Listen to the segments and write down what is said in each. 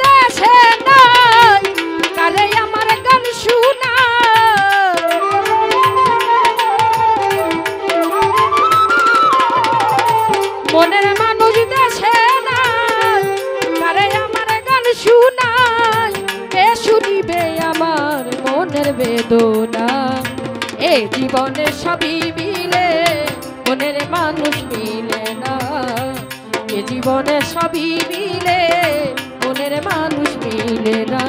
দেশে নাই কারে আমার গান শুনা মনের মানুষ দেশে নাই কারে আমার গান শুনাই কে শুনিবে আমার মনের বেদনা এ জীবনে সবই মিলে মনের মানুষ মিলে না এ জীবনে সবই মিলে মনের মানুষ মিলে না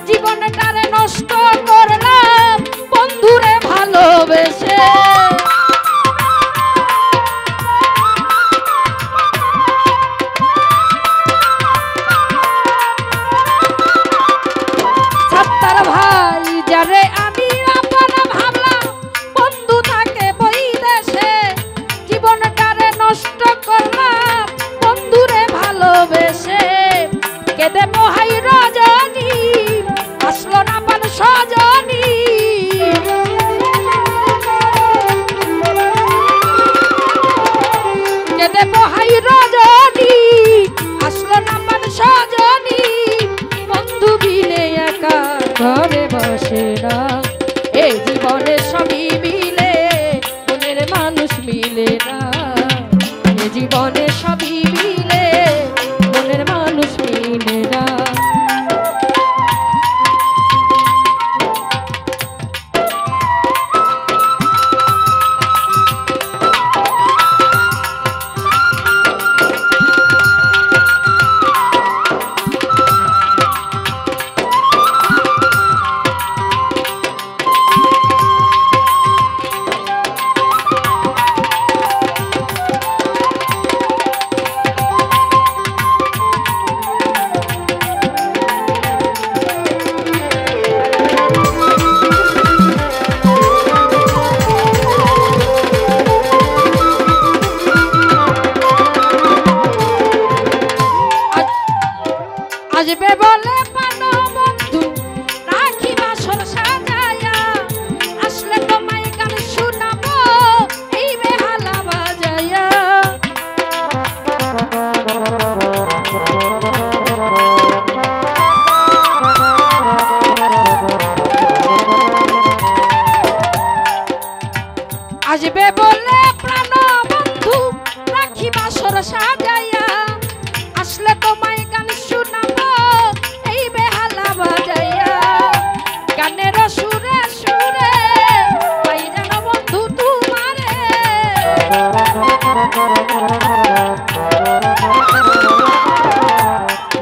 জীবনটারে নষ্ট করলাম বন্ধুরে ভালোবেসে সাত্তার ভাই যারে আমি আপন ভাবলাম বন্ধু থাকে বৈদেশে জীবনটারে নষ্ট করলাম বন্ধুরে ভালোবেসে কেঁদে পোহাই রজনী আসলো না পান সজনী কেঁদে পোহাই রজনী আসলো না পান সজনী বন্ধু বিলে একা ঘরে বসে না এ জীবনে সবই মিলে মনের মানুষ মিলে না এ জীবনে সবই মিলে মনের মানুষ মিলে না আসবে বলে পানো বন্ধু রাখি বাসর সাজায়া আসলে তোমায় গান শোনাবো এই বেহালা বাজায়া আসবে বলে প্রাণ বন্ধু রাখি বাসর সাজায়া আসলে তোমায় গান শোনাবো এই বেহালা বাজাইয়া গানের সুরে সুরে পাই যেন বন্ধু তোমারে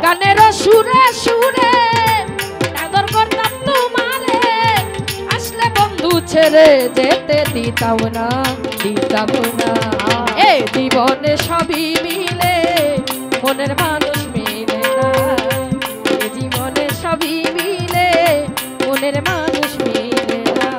গানের সুরে সুরে আদর করতাম তোমারে আসলে বন্ধু ছেড়ে যেতে দিতাম না এ জীবনে সবই মিলে মনের মানুষ মিলে না এ জীবনে সবই মিলে মনের মানুষ মিলে না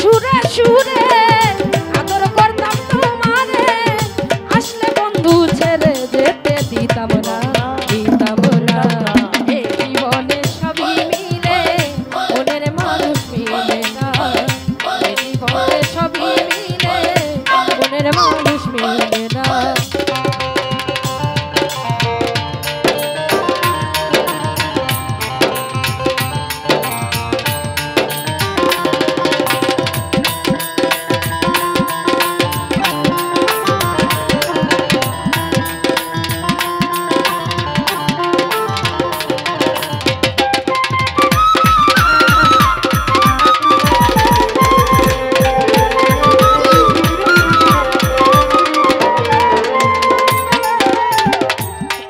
সুরে সুরে আদর করতাম তোমারে, আসলে বন্ধু ছেড়ে যেতে দিতাম না, দিতাম না। এই জীবনে সবই মিলে মনের মানুষ মিলে না, এই জীবনে সবই মিলে মনের মানুষ মিলে না।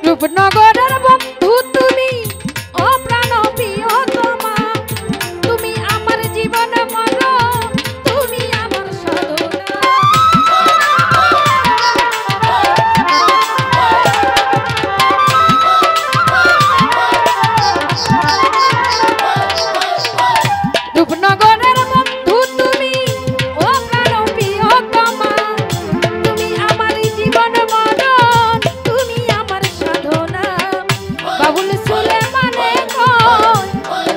রূপনগরের বন্ধু তুমি, ও প্রাণ প্রিয়তমা, তুমি আমার জীবন মরণ, তুমি আমার সাধনা। রূপনগরের বন্ধু তুমি, ও প্রাণ প্রিয়তমা, তুমি আমার জীবন মরণ, তুমি আমার সাধনা। বাবুল সুলেমানে কয়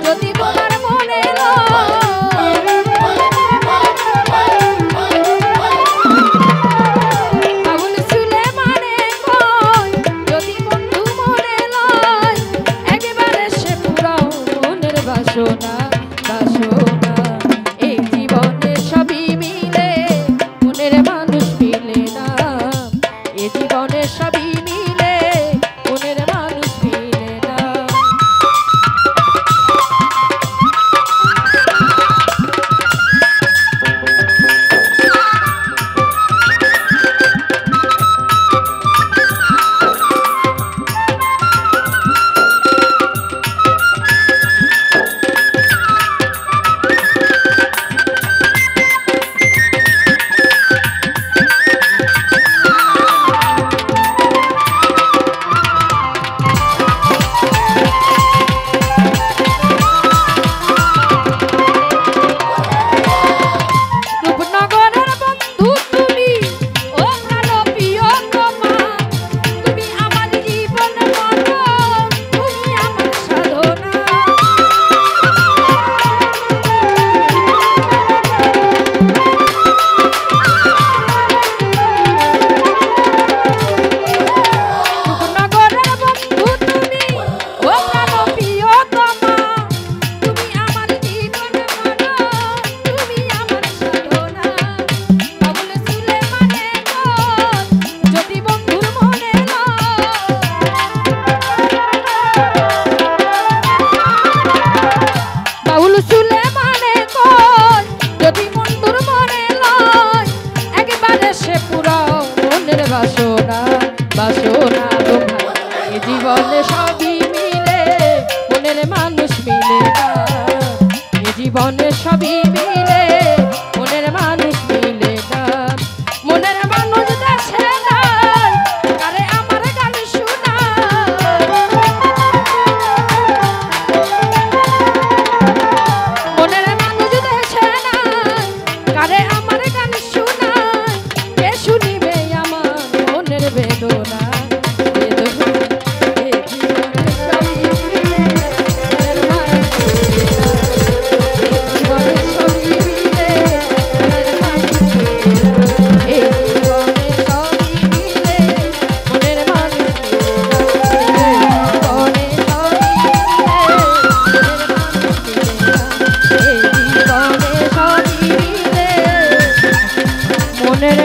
যদি তোমার মনে লয়, বাবুল সুলেমানে কয় যদি বন্ধু মনে লয়, একেবারে সে পুরাও মনের বাসনা, বাসনা। এই জীবনে সবই মিলে মনের মানুষ মিলে না, এই জীবনে সবই মিলে মনের মানুষ মিলে না। রূপনগরের বন্ধু তুমি, ও প্রাণ প্রিয়তমা, তুমি আমার জীবন মরণ, তুমি আমার সাধনা। রূপনগরের বন্ধু তুমি, ও প্রাণ প্রিয়তমা, তুমি আমার জীবন মরণ, তুমি আমার সাধনা। বাবুল সুলেমানে কয় যদি বন্ধুর মনে লয়, বাবুল সুলেমানে কয় যদি বন্ধুর মনে লয়, একেবারে সে পুরাও মনের বাসনা, বাসনা। এই জীবনে সবই মিলে মনের মানুষ মিলে না, এই জীবনে সবই মিলে মনের মানুষ মিলে না। মনের মানুষ দেশে নাই, কারে আমার গান শোনায়, মনের মানুষ দেশে নাই, কারে আমার গান শোনায়, কে শুনিবে আমার মনের বেদনা, বেদনা। এই জীবনে সবই মিলে মনের মানুষ মিলে না, এই জীবনে সবই মিলে মনের মানুষ মিলে না, এই জীবনে সবই মিলে মনের মানুষ মিলে না, এই জীবনে সবই মিলে মনের মানুষ মিলে না, এই জীবনে সবই মিলে মনের